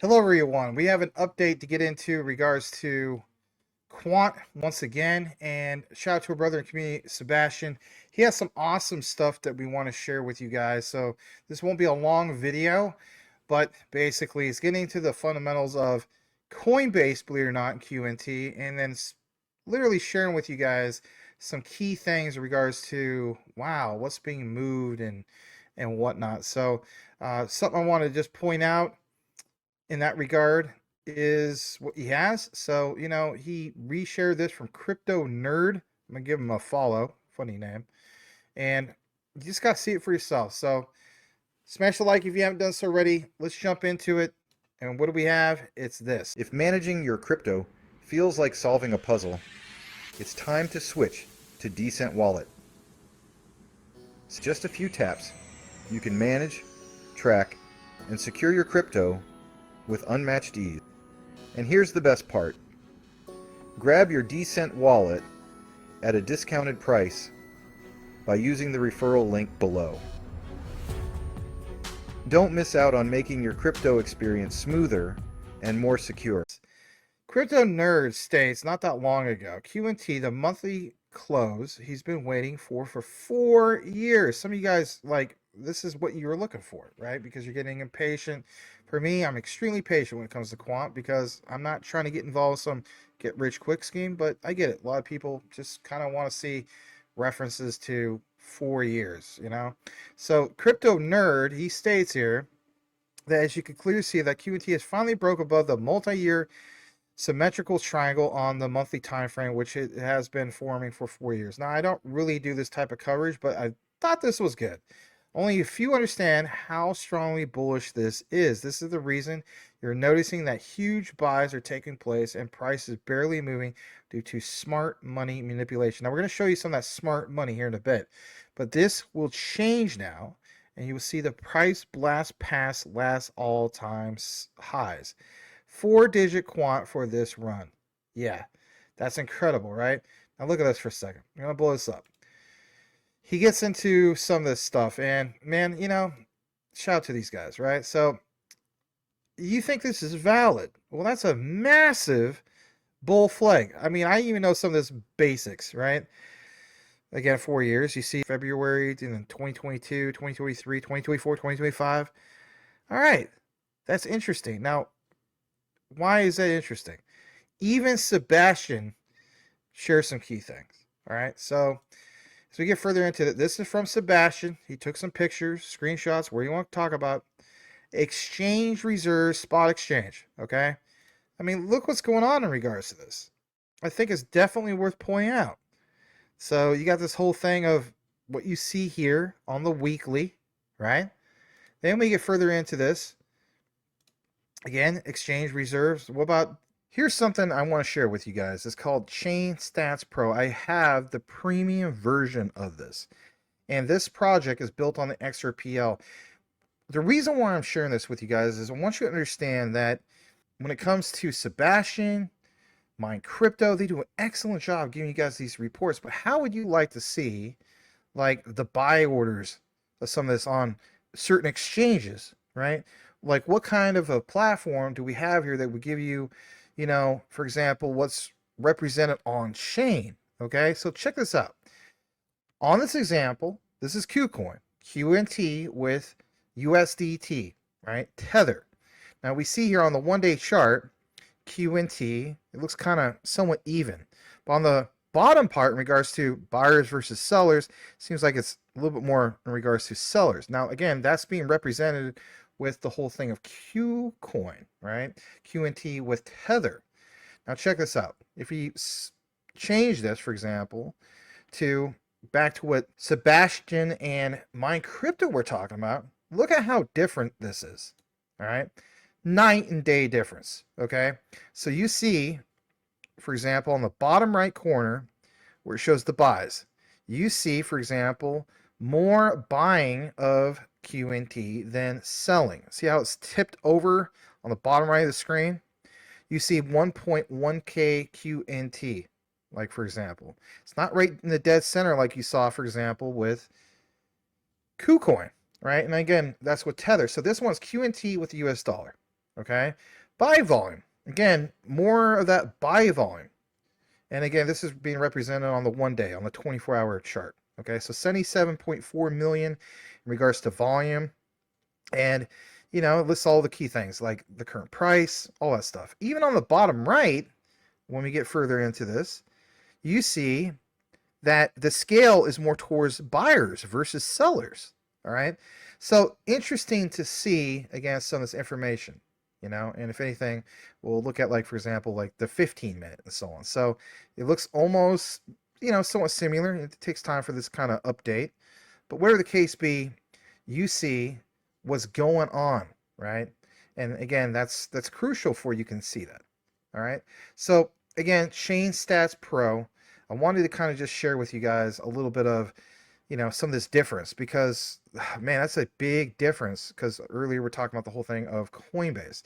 Hello everyone. We have an update to get into regards to Quant once again, and shout out to our brother in community, Sebastian. He has some awesome stuff that we want to share with you guys. So this won't be a long video, but basically it's getting into the fundamentals of Coinbase, believe it or not, in QNT, and then literally sharing with you guys some key things in regards to what's being moved and whatnot. So something I want to just point out in that regard is what he has. So, he reshared this from Crypto Nerd. I'm going to give him a follow. Funny name. And you just got to see it for yourself. So, smash the like if you haven't done so already. Let's jump into it. And what do we have? It's this. If managing your crypto feels like solving a puzzle, it's time to switch to Decent Wallet. So just a few taps, you can manage, track, and secure your crypto with unmatched ease. And here's the best part. Grab your Decent Wallet at a discounted price by using the referral link below. Don't miss out on making your crypto experience smoother and more secure. Crypto Nerd states not that long ago, QNT, the monthly close he's been waiting for 4 years. Some of you guys, this is what you were looking for, right? Because you're getting impatient. For me, I'm extremely patient when it comes to Quant because I'm not trying to get involved in some get rich quick scheme, but I get it. A lot of people just kind of want to see references to 4 years. So Crypto Nerd, he states here that as you can clearly see that QNT has finally broke above the multi-year symmetrical triangle on the monthly time frame, which it has been forming for 4 years. Now, I don't really do this type of coverage, but I thought this was good. Only if you understand how strongly bullish this is. This is the reason you're noticing that huge buys are taking place and price is barely moving due to smart money manipulation. Now, we're going to show you some of that smart money here in a bit, but this will change now, and you will see the price blast past last all-time highs. 4-digit quant for this run. Yeah, that's incredible, right? Now look at this for a second. I'm going to blow this up. He gets into some of this stuff, and man, shout out to these guys, right? So you think this is valid? Well, that's a massive bull flag. I mean, I even know some of this basics, right? Again, 4 years. You see February, then 2022, 2023, 2024, 2025. All right, that's interesting. Now, why is that interesting? Even Sebastian shares some key things. All right, so as we get further into it, this is from Sebastian. He took some pictures, screenshots, where you want to talk about exchange reserves, spot exchange. Okay, I mean, look what's going on in regards to this. I think it's definitely worth pointing out. So you got this whole thing of what you see here on the weekly, right? Then we get further into this. Again, exchange reserves. What about, here's something I want to share with you guys. It's called ChainStats Pro. I have the premium version of this. And this project is built on the XRPL. The reason why I'm sharing this with you guys is I want you to understand that when it comes to Sebastian, Mine Crypto, they do an excellent job giving you guys these reports. But how would you like to see the buy orders of some of this on certain exchanges, right? Like what kind of a platform do we have here that would give you, for example, what's represented on chain? Okay, so check this out. On this example, this is KuCoin, QNT with USDT, right? Tether. Now we see here on the 1-day chart, QNT, it looks kind of somewhat even. But on the bottom part, in regards to buyers versus sellers, seems like it's a little bit more in regards to sellers. Now, again, that's being represented with the whole thing of KuCoin, right? QNT with Tether. Now, check this out. If we change this, for example, to back to what Sebastian and Mine Crypto were talking about, look at how different this is, all right? Night and day difference, okay? So you see, for example, on the bottom right corner where it shows the buys, you see, for example, more buying of QNT than selling. See how it's tipped over on the bottom right of the screen? You see 1.1K QNT, like for example. It's not right in the dead center like you saw, for example, with KuCoin, right? And again, that's with Tether. So this one's QNT with the US dollar. Okay, buy volume. Again, more of that buy volume. And again, this is being represented on the 1 day, on the 24-hour chart. Okay, so 77.4 million in regards to volume. And, it lists all the key things like the current price, all that stuff. Even on the bottom right, when we get further into this, you see that the scale is more towards buyers versus sellers. All right. So interesting to see, again, some of this information, and if anything, we'll look at, like, for example, like the 15-minute and so on. So it looks almost, somewhat similar. It takes time for this kind of update. But whatever the case be, you see what's going on, right? And again, that's crucial for you can see that. All right. So again, ChainStats Pro. I wanted to kind of just share with you guys a little bit of, some of this difference because, man, that's a big difference because earlier we're talking about the whole thing of Coinbase.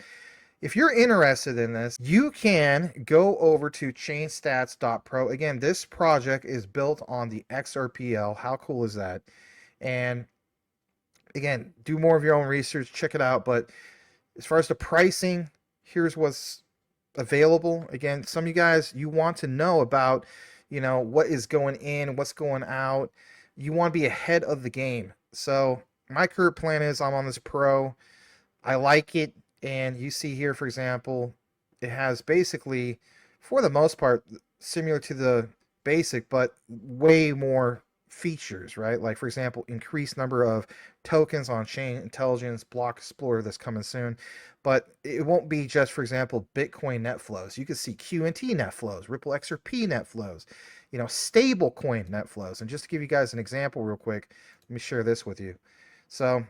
If you're interested in this, you can go over to ChainStats.pro. Again, this project is built on the XRPL. How cool is that? And again, do more of your own research, check it out. But as far as the pricing, here's what's available. Again, some of you guys, you want to know about, what is going in, what's going out. You want to be ahead of the game. So my current plan is I'm on this pro. I like it. And you see here, for example, it has basically, for the most part, similar to the basic, but way more features, right? Like, for example, increased number of tokens on chain intelligence, block explorer that's coming soon. But it won't be just, for example, Bitcoin net flows. You can see QNT net flows, Ripple XRP net flows, stable coin net flows. And just to give you guys an example real quick, let me share this with you. So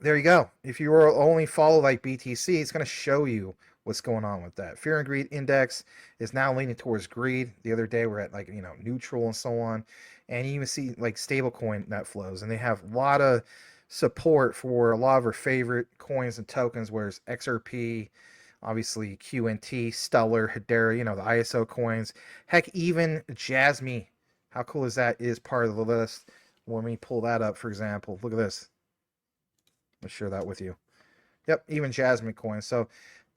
there you go. If you will only follow like BTC, it's going to show you what's going on with that. Fear and greed index is now leaning towards greed. The other day we're at, like, neutral and so on. And you even see like stablecoin net flows, and they have a lot of support for a lot of our favorite coins and tokens, whereas XRP, obviously QNT, Stellar, Hedera, the ISO coins. Heck, even Jasmy, how cool is that, is part of the list. When we pull that up, for example, look at this. I'll share that with you. Yep, even Jasmine coin. So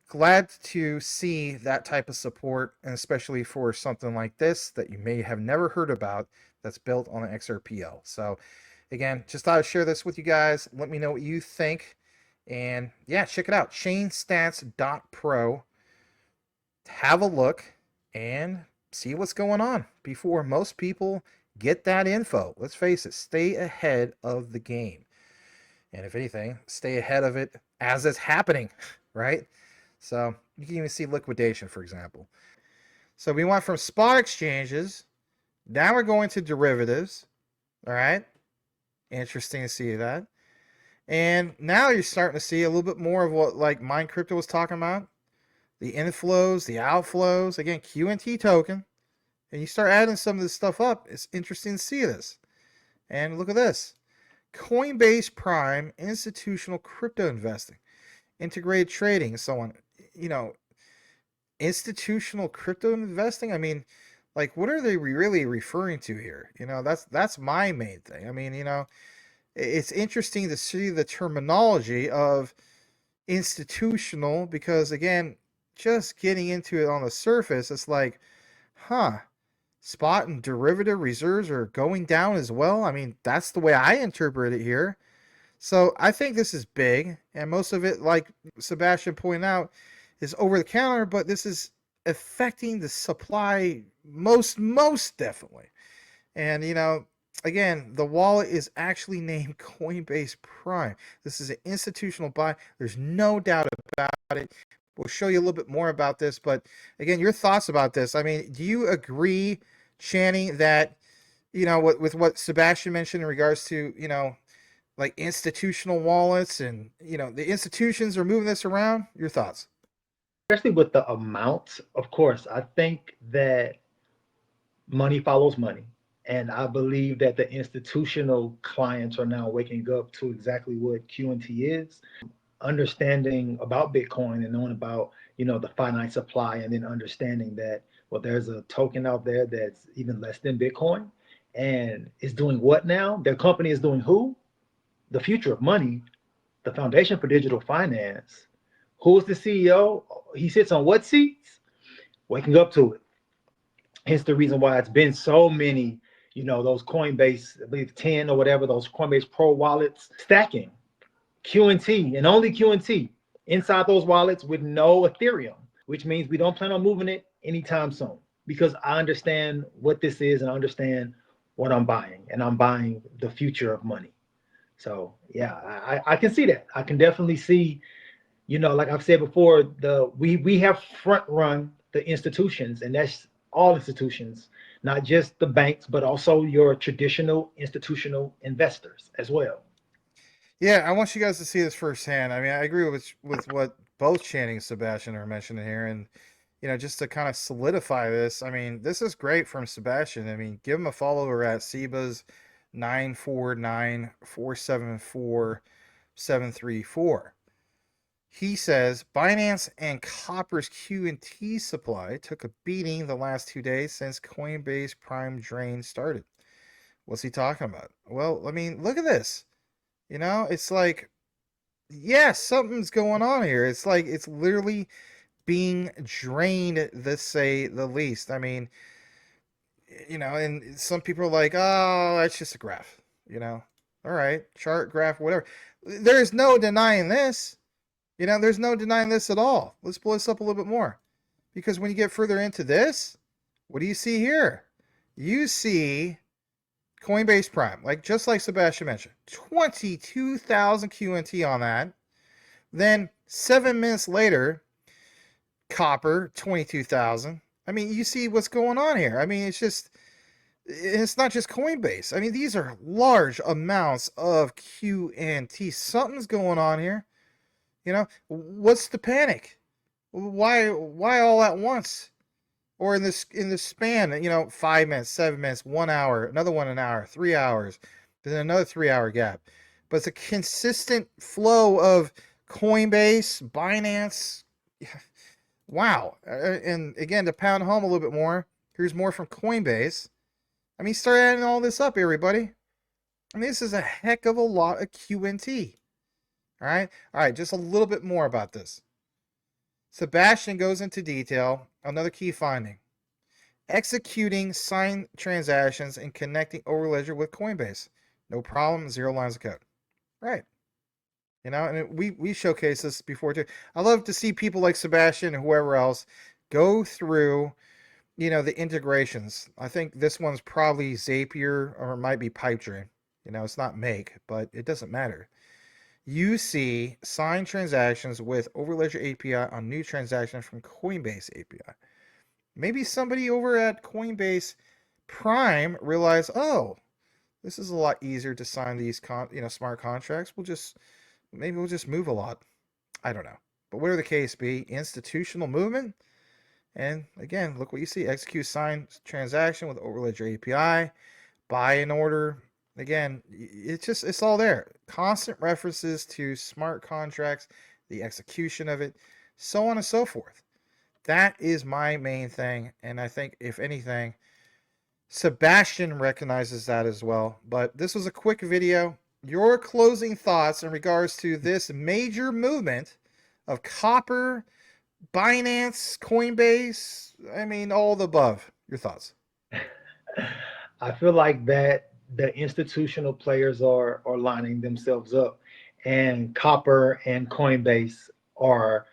glad to see that type of support, and especially for something like this that you may have never heard about that's built on an XRPL. So again, just thought I'd share this with you guys. Let me know what you think. And yeah, check it out. ChainStats.pro. Have a look and see what's going on before most people get that info. Let's face it, stay ahead of the game. And if anything, stay ahead of it as it's happening, right? So you can even see liquidation, for example. So we went from spot exchanges, now we're going to derivatives, all right? Interesting to see that. And now you're starting to see a little bit more of what, like, Mind Crypto was talking about. The inflows, the outflows, again, QNT token. And you start adding some of this stuff up, it's interesting to see this. And look at this. Coinbase Prime, institutional crypto investing, integrated trading, and so on. Institutional crypto investing. I mean, like, what are they really referring to here? That's my main thing. I mean, it's interesting to see the terminology of institutional because, again, just getting into it on the surface, it's like, huh. Spot and derivative reserves are going down as well. I mean, that's the way I interpret it here. So I think this is big, and most of it, like Sebastian pointed out, is over the counter, but this is affecting the supply most definitely. And again, the wallet is actually named Coinbase Prime. This is an institutional buy. There's no doubt about it. We'll show you a little bit more about this, but again, your thoughts about this. I mean, do you agree, Channing, that with what Sebastian mentioned in regards to like institutional wallets and the institutions are moving this around? Your thoughts? Especially with the amount, of course, I think that money follows money. And I believe that the institutional clients are now waking up to exactly what QNT is, understanding about Bitcoin and knowing about, the finite supply, and then understanding that, well, there's a token out there that's even less than Bitcoin and is doing what now? Their company is doing who? The future of money, the foundation for digital finance. Who's the CEO? He sits on what seats? Waking up to it. Hence the reason why it's been so many, those Coinbase, I believe 10 or whatever, those Coinbase Pro wallets stacking QNT and only QNT inside those wallets with no Ethereum, which means we don't plan on moving it anytime soon because I understand what this is and I understand what I'm buying, and I'm buying the future of money. So yeah, I can see that. I can definitely see, like I've said before, we have front run the institutions, and that's all institutions, not just the banks, but also your traditional institutional investors as well. Yeah, I want you guys to see this firsthand. I mean, I agree with what both Channing and Sebastian are mentioning here, and just to kind of solidify this. I mean, this is great from Sebastian. I mean, give him a follow over at Seba's 949-474-734. He says Binance and Copper's QNT supply took a beating the last 2 days since Coinbase Prime drain started. What's he talking about? Well, I mean, look at this. It's like, yeah, something's going on here. It's like it's literally being drained, to say the least. I mean, and some people are like, oh, that's just a graph. All right, chart, graph, whatever. There's no denying this. There's no denying this at all. Let's blow this up a little bit more. Because when you get further into this, what do you see here? You see Coinbase Prime, just like Sebastian mentioned, 22,000 QNT on that. Then 7 minutes later, Copper, 22,000. I mean, you see what's going on here. I mean, it's not just Coinbase. I mean, these are large amounts of QNT. Something's going on here. What's the panic? Why all at once? Or in this span, 5 minutes, 7 minutes, 1 hour, another one an hour, 3 hours, then another 3 hour gap. But it's a consistent flow of Coinbase, Binance. Wow. And again, to pound home a little bit more, here's more from Coinbase. I mean, start adding all this up, everybody. I mean, this is a heck of a lot of QNT. All right, just a little bit more about this. Sebastian goes into detail. Another key finding: executing signed transactions and connecting Overledger with Coinbase. No problem, 0 lines of code. Right. And we showcased this before too. I love to see people like Sebastian and whoever else go through, the integrations. I think this one's probably Zapier or it might be Pipedream. It's not Make, but it doesn't matter. You see signed transactions with Overledger API on new transactions from Coinbase API. Maybe somebody over at Coinbase Prime realized, oh, this is a lot easier to sign these smart contracts. Maybe we'll just move a lot. I don't know. But whatever the case be, institutional movement. And again, look what you see. Execute signed transaction with Overledger API. Buy an order. Again, it's all there. Constant references to smart contracts, the execution of it, so on and so forth. That is my main thing. And I think, if anything, Sebastian recognizes that as well. But this was a quick video. Your closing thoughts in regards to this major movement of Copper, Binance, Coinbase, I mean, all the above. Your thoughts? I feel like that the institutional players are lining themselves up, and Copper and Coinbase are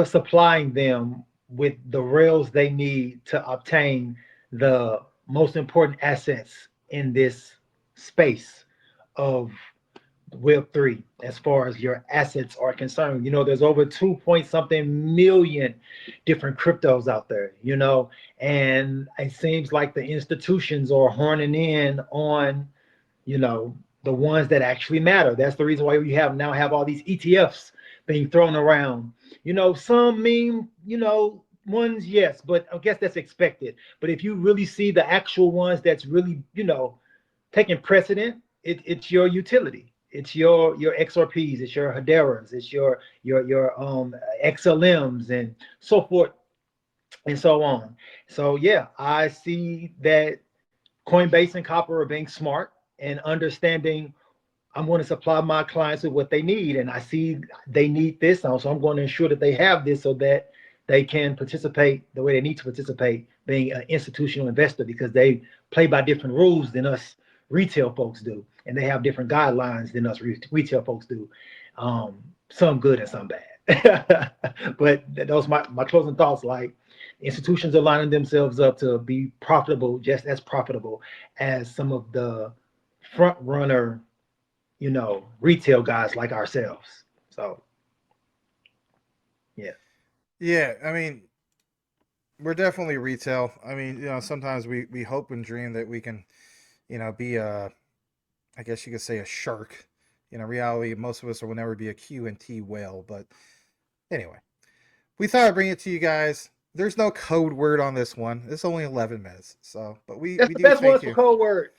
supplying them with the rails they need to obtain the most important assets in this space of Web3 as far as your assets are concerned. There's over 2 point something million different cryptos out there, and it seems like the institutions are horning in on, the ones that actually matter. That's the reason why we have all these ETFs being thrown around. Some mean, ones, yes, but I guess that's expected. But if you really see the actual ones that's really, taking precedent, it's your utility. It's your XRPs, it's your Hederas, it's your XLMs and so forth and so on. So yeah, I see that Coinbase and Copper are being smart and understanding I'm going to supply my clients with what they need, and I see they need this now, so I'm going to ensure that they have this so that they can participate the way they need to participate, being an institutional investor, because they play by different rules than us retail folks do, and they have different guidelines than us retail folks do. Some good and some bad. But those my closing thoughts. Like, institutions are lining themselves up to be profitable, just as profitable as some of the front runner, retail guys like ourselves. So, yeah. Yeah, I mean, we're definitely retail. I mean, sometimes we hope and dream that we can, be a, I guess you could say, a shark. Reality, most of us will never be a QNT whale. But anyway, we thought I'd bring it to you guys. There's no code word on this one. It's only 11 minutes. So, but we That's the do best thank ones for you. code words.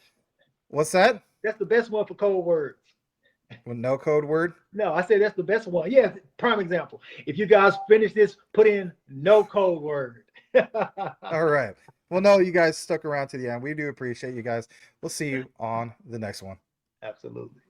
What's that? That's the best one for code words. With no code word? No, I say that's the best one. Yeah, prime example. If you guys finish this, put in no code word. All right. Well, no, you guys stuck around to the end. We do appreciate you guys. We'll see you on the next one. Absolutely.